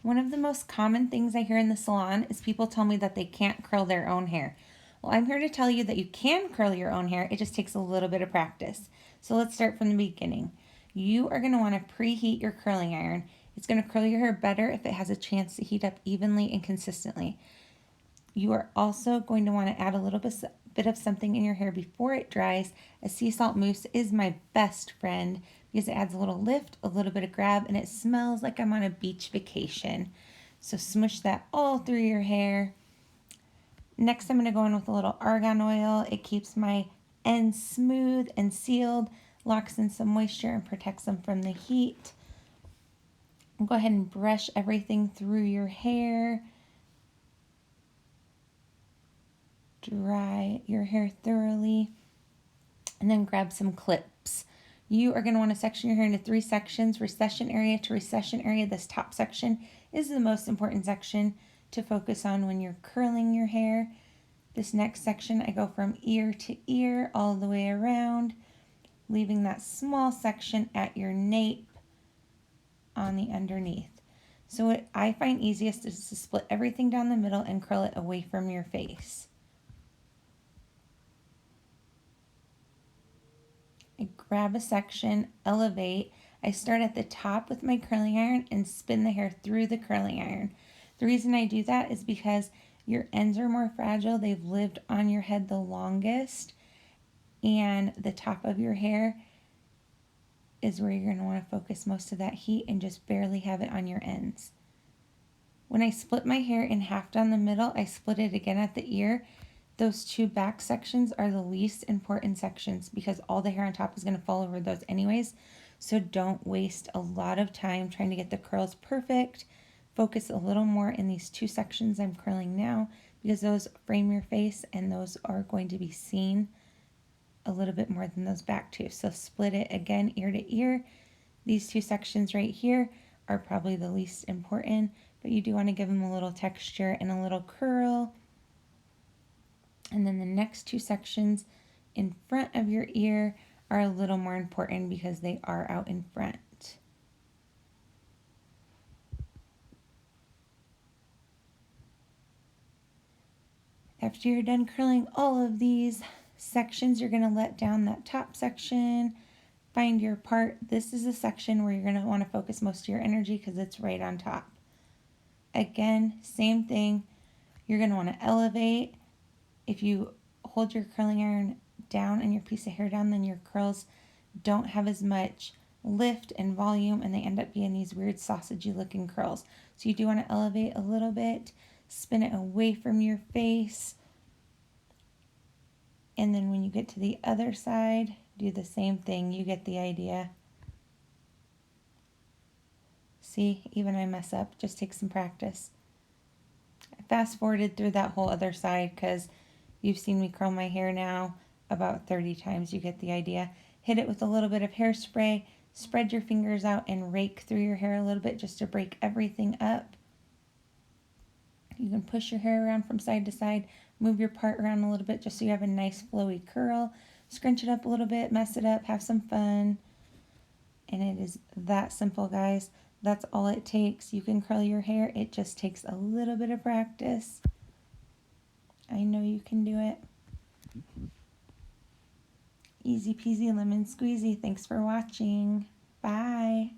One of the most common things I hear in the salon is people tell me that they can't curl their own hair. Well, I'm here to tell you that you can curl your own hair. It just takes a little bit of practice. So let's start from the beginning. You are going to want to preheat your curling iron. It's going to curl your hair better if it has a chance to heat up evenly and consistently. You are also going to want to add a little bit of something in your hair before it dries. A sea salt mousse is my best friend because it adds a little lift, a little bit of grab, and it smells like I'm on a beach vacation. So smush that all through your hair. Next, I'm going to go in with a little argan oil. It keeps my ends smooth and sealed, locks in some moisture, and protects them from the heat. Go ahead and brush everything through your hair. Dry your hair thoroughly, and then grab some clips. You are going to want to section your hair into 3 sections, recession area to recession area. This top section is the most important section to focus on when you're curling your hair. This next section, I go from ear to ear all the way around, leaving that small section at your nape on the underneath. So what I find easiest is to split everything down the middle and curl it away from your face. I grab a section, elevate. I start at the top with my curling iron and spin the hair through the curling iron. The reason I do that is because your ends are more fragile. They've lived on your head the longest, and the top of your hair is where you're going to want to focus most of that heat and just barely have it on your ends. When I split my hair in half down the middle, I split it again at the ear. Those 2 back sections are the least important sections because all the hair on top is going to fall over those anyways. So don't waste a lot of time trying to get the curls perfect. Focus a little more in these 2 sections I'm curling now because those frame your face and those are going to be seen a little bit more than those back 2. So split it again ear to ear. These 2 sections right here are probably the least important, but you do want to give them a little texture and a little curl. And then the next 2 sections in front of your ear are a little more important because they are out in front. After you're done curling all of these sections, you're going to let down that top section, find your part. This is a section where you're going to want to focus most of your energy because it's right on top. Again, same thing. You're going to want to elevate. If you hold your curling iron down and your piece of hair down, then your curls don't have as much lift and volume and they end up being these weird sausagey looking curls. So you do want to elevate a little bit, spin it away from your face, and then when you get to the other side, do the same thing. You get the idea. See, even I mess up. Just take some practice. I fast forwarded through that whole other side because you've seen me curl my hair now about 30 times. You get the idea. Hit it with a little bit of hairspray. Spread your fingers out and rake through your hair a little bit just to break everything up. You can push your hair around from side to side. Move your part around a little bit just so you have a nice flowy curl. Scrunch it up a little bit. Mess it up. Have some fun. And it is that simple, guys. That's all it takes. You can curl your hair. It just takes a little bit of practice. I know you can do it. Easy peasy lemon squeezy. Thanks for watching. Bye.